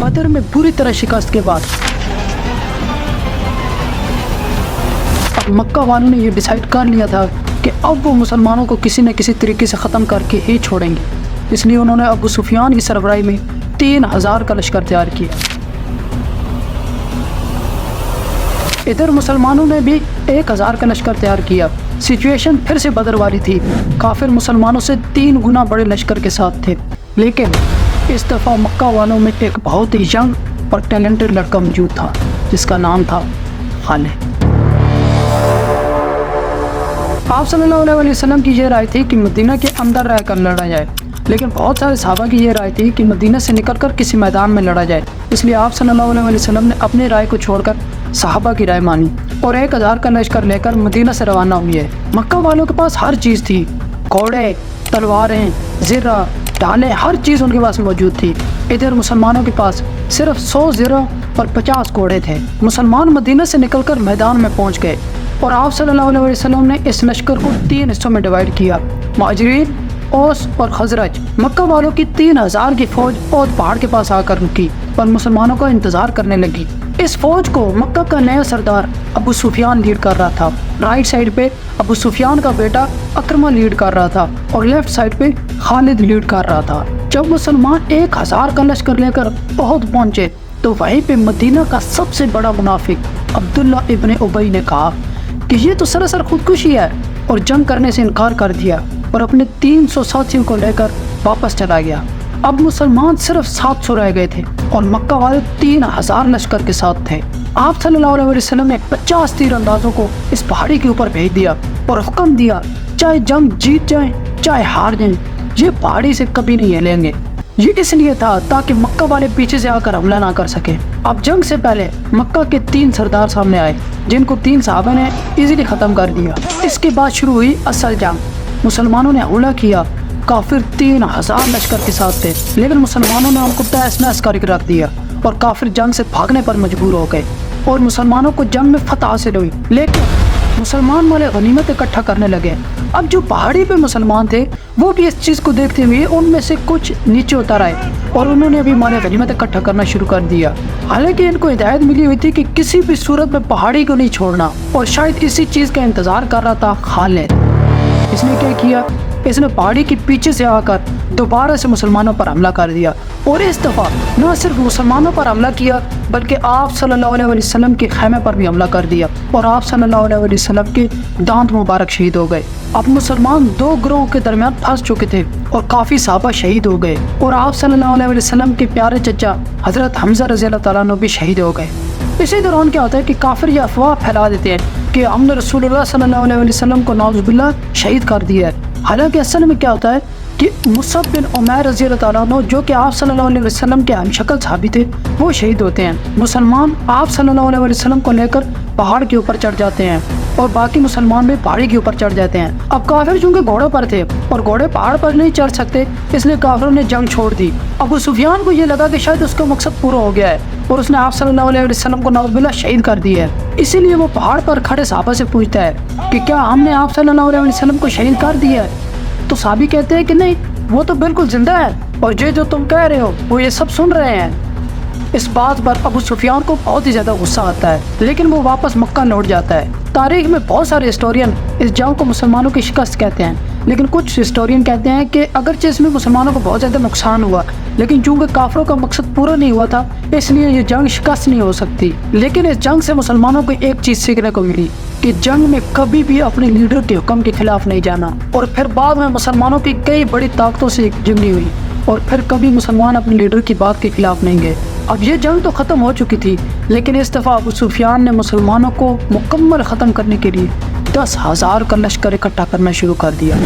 बदर में बुरी तरह शिकस्त के बाद अब मक्का वालों ने ये डिसाइड कर लिया था कि अब वो मुसलमानों को किसी न किसी तरीके से ख़त्म करके ही छोड़ेंगे। इसलिए उन्होंने अबू सुफियान की सरबराही में 3000 का लश्कर तैयार किया। इधर मुसलमानों ने भी 1000 का लश्कर तैयार किया। सिचुएशन फिर से बदर वाली थी। काफिर मुसलमानों से 3 गुना बड़े लश्कर के साथ थे, लेकिन इस दफ़ा मक्का वालों में एक बहुत ही यंग और टैलेंटेड लड़का मौजूद था जिसका नाम था खालिद। आप सल्लल्लाहु अलैहि वसल्लम की ये राय थी कि मदीना के अंदर रह कर लड़ा जाए, लेकिन बहुत सारे सहाबा की ये राय थी कि मदीना से निकलकर किसी मैदान में लड़ा जाए। इसलिए आप सल्लल्लाहु अलैहि वसल्लम ने अपनी राय को छोड़कर सहाबा की राय मानी और 1000 का लश्कर लेकर मदीना से रवाना हुए। मक्का वालों के पास हर चीज़ थी, घोड़े, तलवारें, ज़िर्रा, ढालें, हर चीज़ उनके पास मौजूद थी। इधर मुसलमानों के पास सिर्फ 100 ज़िर्रा और 50 घोड़े थे। मुसलमान मदीना से निकलकर मैदान में पहुँच गए और आप सल्लल्लाहु अलैहि वसल्लम ने इस लश्कर को 3 हिस्सों में डिवाइड किया। मुहाजिरीन, औस और खजरज। मक्का वालों की 3000 की फौज ओद पहाड़ के पास आकर रुकी और मुसलमानों का इंतजार करने लगी। इस फौज को मक्का का नया सरदार अबू सुफियान लीड कर रहा था। राइट साइड पे अबू सुफियान का बेटा अकरमा लीड कर रहा था और लेफ्ट साइड पे खालिद लीड कर रहा था। जब मुसलमान 1000 का लश्कर लेकर ओहद पहुंचे तो वहीं पे मदीना का सबसे बड़ा मुनाफिक अब्दुल्ला इब्न उबई ने कहा कि ये तो सरासर खुदकुशी है और जंग करने से इनकार कर दिया और अपने 300 साथियों को लेकर वापस चला गया। अब मुसलमान सिर्फ 700 रह गए थे और मक्का वाले 3000 लश्कर के साथ थे। आप सल्लल्लाहु अलैहि वसल्लम ने 50 तीरंदाजों को इस पहाड़ी के ऊपर भेज दिया और हुक्म दिया, चाहे जंग जीत जाए चाहे हार जाए, ये पहाड़ी से कभी नहीं हिलेंगे। ये इसलिए था ताकि मक्का वाले पीछे से आकर हमला ना कर सके। अब जंग से पहले मक्का के 3 सरदार सामने आए जिनको 3 सहाबा ने इजीली ख़त्म कर दिया। इसके बाद शुरू हुई असल जंग। मुसलमानों ने हमला किया। काफिर 3000 लश्कर के साथ थे, लेकिन मुसलमानों ने उनको तहस नहस करके रख दिया और काफिर जंग से भागने पर मजबूर हो गए और मुसलमानों को जंग में फतह हासिल हुई। लेकिन मुसलमान वाले गनीमत इकट्ठा करने लगे। अब जो पहाड़ी पे मुसलमान थे वो भी इस चीज़ को देखते हुए उनमें से कुछ नीचे उतर आए और उन्होंने भी माले गनीमत इकट्ठा करना शुरू कर दिया। हालांकि इनको हिदायत मिली हुई थी कि किसी भी सूरत में पहाड़ी को नहीं छोड़ना और शायद इसी चीज़ का इंतज़ार कर रहा था खालिद। इसने क्या किया, इसने पहाड़ी के पीछे से आकर दोबारा से मुसलमानों पर हमला कर दिया और इस दफ़ा न सिर्फ मुसलमानों पर हमला किया बल्कि आप सल्लल्लाहु अलैहि वसल्लम के खैमे पर भी हमला कर दिया और आप सल्लल्लाहु अलैहि वसल्लम के दांत मुबारक शहीद हो गए। अब मुसलमान 2 ग्रोहों के दरमियान फंस चुके थे और काफ़ी सहाबा शहीद हो गए और आप सल्लल्लाहु अलैहि वसल्लम के प्यारे चचा हज़रत हमज़ा रज़ियल्लाहु ताला अन्हु भी शहीद हो गए। इसी दौरान क्या होता है कि काफिर ये अफवाह फैला देते हैं कि हमने रसूलुल्लाह सल्लल्लाहु अलैहि वसल्लम को नाउज़ुबिल्लाह शहीद कर दिया है। हालांकि असल में क्या होता है कि मुसअब बिन उमैर रज़ियल्लाहु ताला अन्हु जो कि आप सल्लल्लाहु अलैहि वसल्लम के हमशक्ल सहाबी थे वो शहीद होते हैं। मुसलमान आप सल्लल्लाहु अलैहि वसल्लम को लेकर पहाड़ के ऊपर चढ़ जाते हैं और बाकी मुसलमान भी पहाड़ी के ऊपर चढ़ जाते हैं। अब काफिर चूंकि घोड़ों पर थे और घोड़े पहाड़ पर नहीं चढ़ सकते, इसलिए काफिरों ने जंग छोड़ दी। अबू सुफियान को ये लगा कि शायद उसका मकसद पूरा हो गया है और उसने आप सल्लल्लाहु अलैहि वसल्लम को नाउज़ुबिल्लाह शहीद कर दिया है। इसीलिए वो पहाड़ पर खड़े सहाबा से पूछता है कि क्या हमने आप सल्लल्लाहु अलैहि वसल्लम को शहीद कर दिया है? तो सहाबी कहते हैं कि नहीं, वो तो बिल्कुल जिंदा है और ये जो तुम कह रहे हो वो ये सब सुन रहे हैं। इस बात पर अबू सुफियान को बहुत ही ज़्यादा गुस्सा आता है, लेकिन वो वापस मक्का लौट जाता है। तारीख में बहुत सारे हिस्टोरियन इस जंग को मुसलमानों की शिकस्त कहते हैं, लेकिन कुछ हिस्टोरियन कहते हैं कि अगरचे इसमें मुसलमानों को बहुत ज़्यादा नुकसान हुआ, लेकिन चूंकि काफिरों का मकसद पूरा नहीं हुआ था इसलिए ये जंग शिकस्त नहीं हो सकती। लेकिन इस जंग से मुसलमानों को एक चीज़ सीखने को मिली कि जंग में कभी भी अपने लीडर के हुक्म के खिलाफ नहीं जाना। और फिर बाद में मुसलमानों की कई बड़ी ताकतों से जंगी हुई और फिर कभी मुसलमान अपने लीडर की बात के खिलाफ नहीं गए। अब ये जंग तो ख़त्म हो चुकी थी, लेकिन इस दफ़ा अबू सुफियान ने मुसलमानों को मुकम्मल ख़त्म करने के लिए 10,000 का लश्कर इकट्ठा करना शुरू कर दिया।